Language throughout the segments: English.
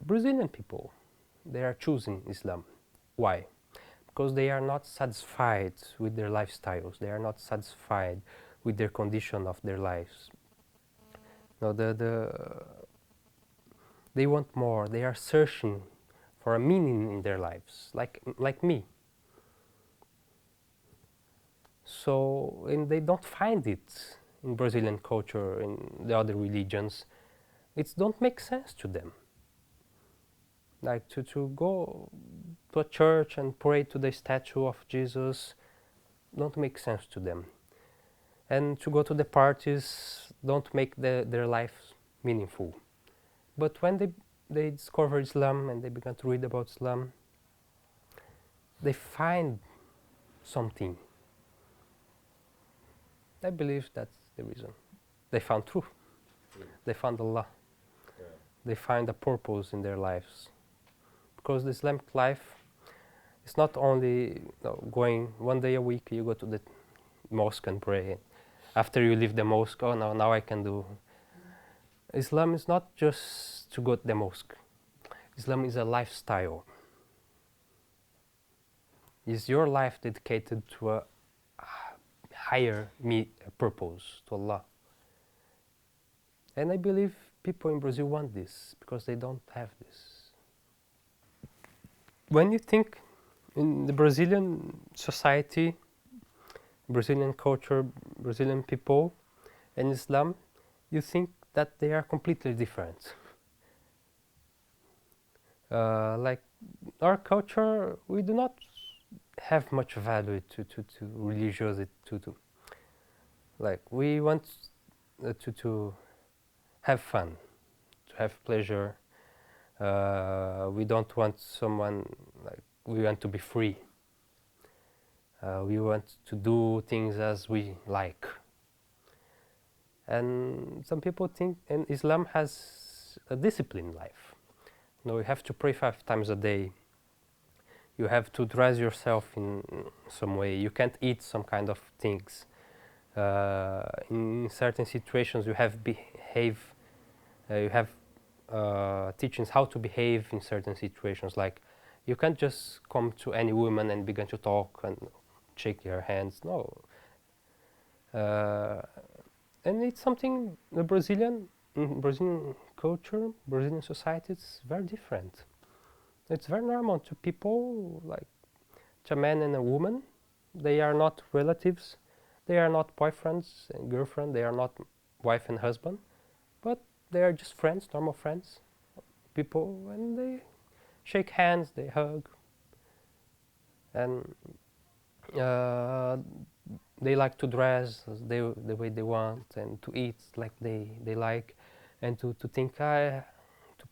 Brazilian people, they are choosing Islam. Why? Because they are not satisfied with their lifestyles. They are not satisfied with their condition of their lives. No, they want more. They are searching for a meaning in their lives, like me. So, and they don't find it in Brazilian culture, in the other religions. It don't make sense to them. Like to go to a church and pray to the statue of Jesus don't make sense to them. And to go to the parties don't make their life meaningful. But when they discover Islam and they begin to read about Islam, they find something. I believe that's the reason. They found truth. They found Allah. Yeah. They find a purpose in their lives. Because the Islamic life is not only going one day a week, you go to the mosque and pray. After you leave the mosque, oh no, now I can do. Islam is not just to go to the mosque. Islam is a lifestyle. Is your life dedicated to a higher purpose, to Allah? And I believe people in Brazil want this because they don't have this. When you think in the Brazilian society, Brazilian culture, Brazilian people, and Islam, you think that they are completely different. Like our culture, we do not have much value to religiosity. Like we want to have fun, to have pleasure. We don't want someone like we want to be free. We want to do things as we like. And some people think, and Islam has a disciplined life. You know, you have to pray 5 times a day. You have to dress yourself in some way. You can't eat some kind of things. In certain situations, you have teachings how to behave in certain situations. Like, you can't just come to any woman and begin to talk and shake her hands. No. And it's something the Brazilian culture, Brazilian society, it's very different. It's very normal to people, like to a man and a woman. They are not relatives. They are not boyfriends and girlfriend. They are not wife and husband. But they are just friends, normal friends. People, and they shake hands, they hug. And they like to dress the way they want and to eat like they like. And to think, to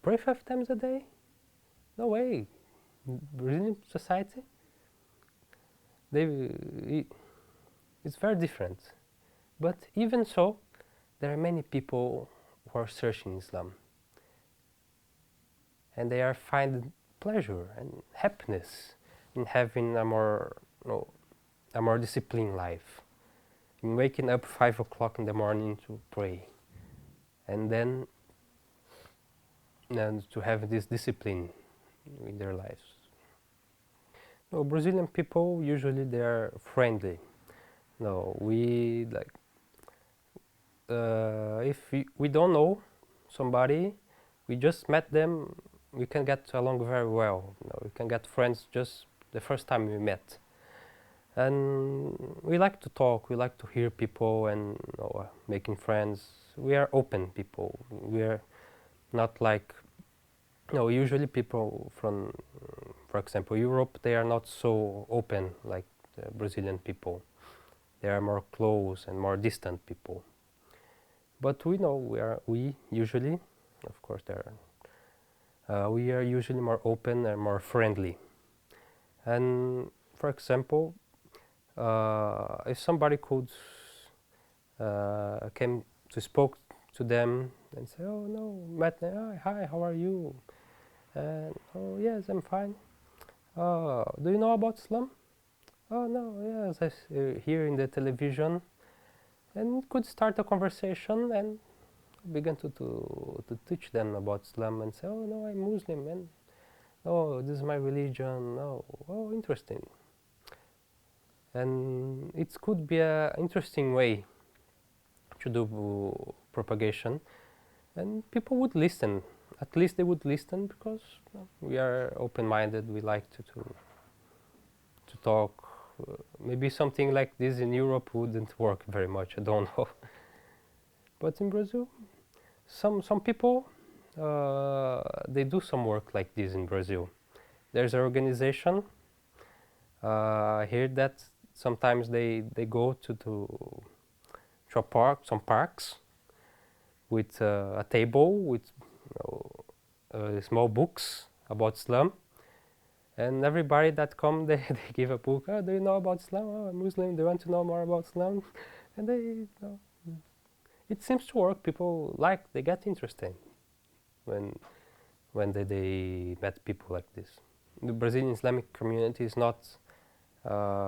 pray 5 times a day? No way. Brazilian society, it's very different. But even so, there are many people who are searching Islam. And they are finding pleasure and happiness in having a more disciplined life. In waking up 5 o'clock in the morning to pray. And then to have this discipline in their lives. No, Brazilian people usually they are friendly. No, we like if we don't know somebody, we just met them, we can get along very well. You know, we can get friends just the first time we met. And we like to talk, we like to hear people and making friends. We are open people. We are not like usually people from, for example, Europe, they are not so open like the Brazilian people. They are more close and more distant people. But we usually, of course, we are usually more open and more friendly. And for example, if somebody could came to spoke to them and say, "Oh no, Matt, hi, how are you?" And "Oh yes, I'm fine." "Do you know about Islam?" "Oh no, yes, I hear in the television." And could start a conversation, and began to teach them about Islam and say, oh no, I'm Muslim, and oh, this is my religion. Oh, interesting. And it could be an interesting way to do propagation, and people would listen. At least they would listen because we are open-minded. We like to talk. Maybe something like this in Europe wouldn't work very much. I don't know. But in Brazil, some people they do some work like this in Brazil. There's an organization here that sometimes they go to a park, some parks, with a table with small books about Islam, and everybody that come they give a book. Oh, do you know about Islam? Oh, I'm Muslim. Do you want to know more about Islam? And it seems to work. People they get interested when they met people like this. The Brazilian Islamic community is not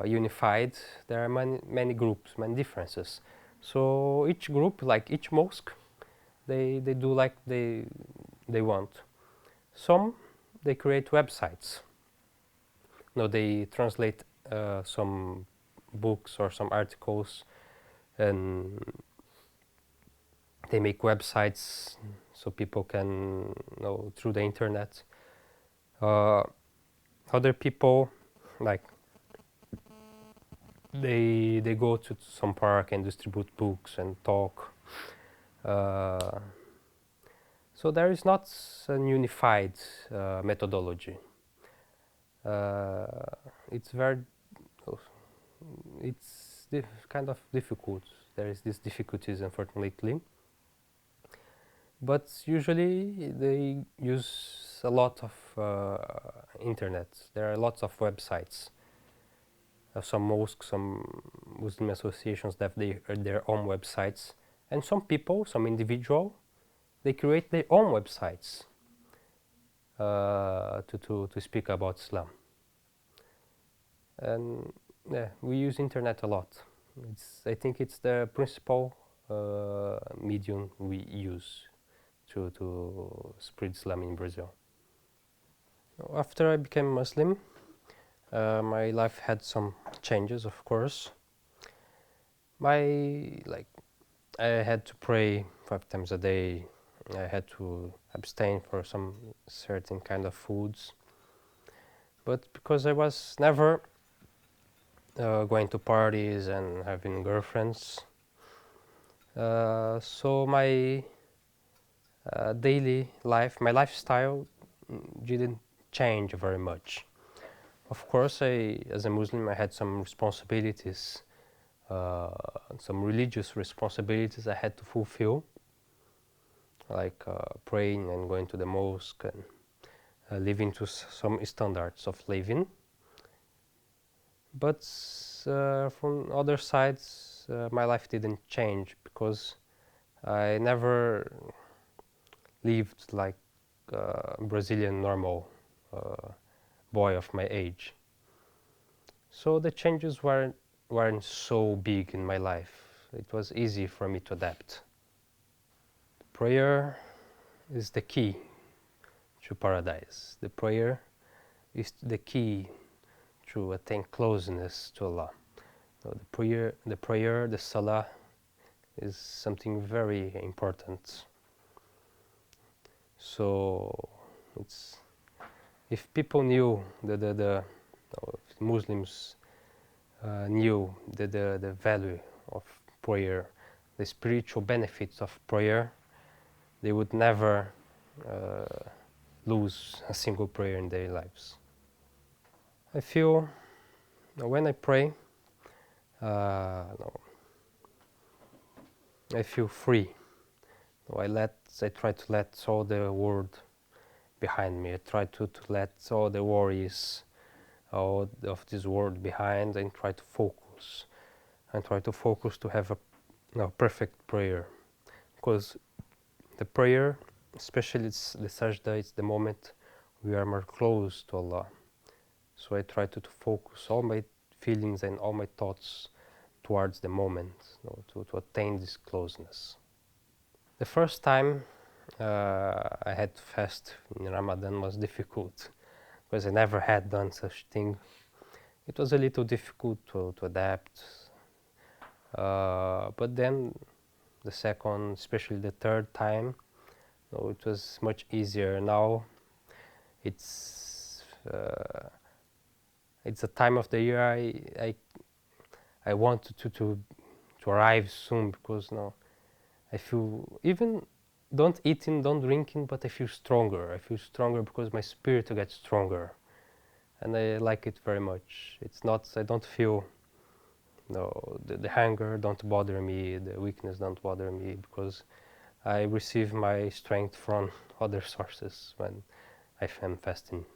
unified. There are many groups, many differences. So each group, like each mosque, they do like they want. Some they create websites. No, they translate some books or some articles, and they make websites so people can know through the internet. Other people, like they go to some park and distribute books and talk. So there is not a unified methodology. It's very, it's kind of difficult. There is these difficulties, unfortunately. But usually they use a lot of internet. There are lots of websites. Some mosques, some Muslim associations that they their own websites, and some people, some individual, they create their own websites to speak about Islam. And yeah, we use internet a lot. I think it's the principal medium we use to spread Islam in Brazil. After I became Muslim, my life had some changes, of course. I had to pray 5 times a day. I had to abstain for some certain kind of foods. But because I was never going to parties and having girlfriends, so my daily life, my lifestyle didn't change very much. Of course, as a Muslim, I had some responsibilities, some religious responsibilities I had to fulfill, like praying and going to the mosque and living to some standards of living. But from other sides, my life didn't change because I never lived like a Brazilian normal boy of my age. So the changes weren't so big in my life. It was easy for me to adapt. Prayer is the key to paradise. The prayer is the key to attain closeness to Allah. So the prayer, the salah, is something very important. So if people knew if Muslims knew the value of prayer, the spiritual benefits of prayer, they would never lose a single prayer in their lives. I feel when I pray, I feel free. I try to let all the world behind me. I try to let all the worries of this world behind and try to focus. And try to focus to have a perfect prayer. Because the prayer, especially the sajda, it's the moment we are more close to Allah. So I try to focus all my feelings and all my thoughts towards the moment, to attain this closeness. The first time I had to fast in Ramadan was difficult because I never had done such thing. It was a little difficult to adapt, but then the second, especially the third time, no, it was much easier. Now it's it's a time of the year I want to arrive soon, because now I feel, even don't eating, don't drinking, but I feel stronger. I feel stronger because my spirit gets stronger, and I like it very much. It's not, I don't feel, no, the hunger don't bother me, the weakness don't bother me, because I receive my strength from other sources when I am fasting.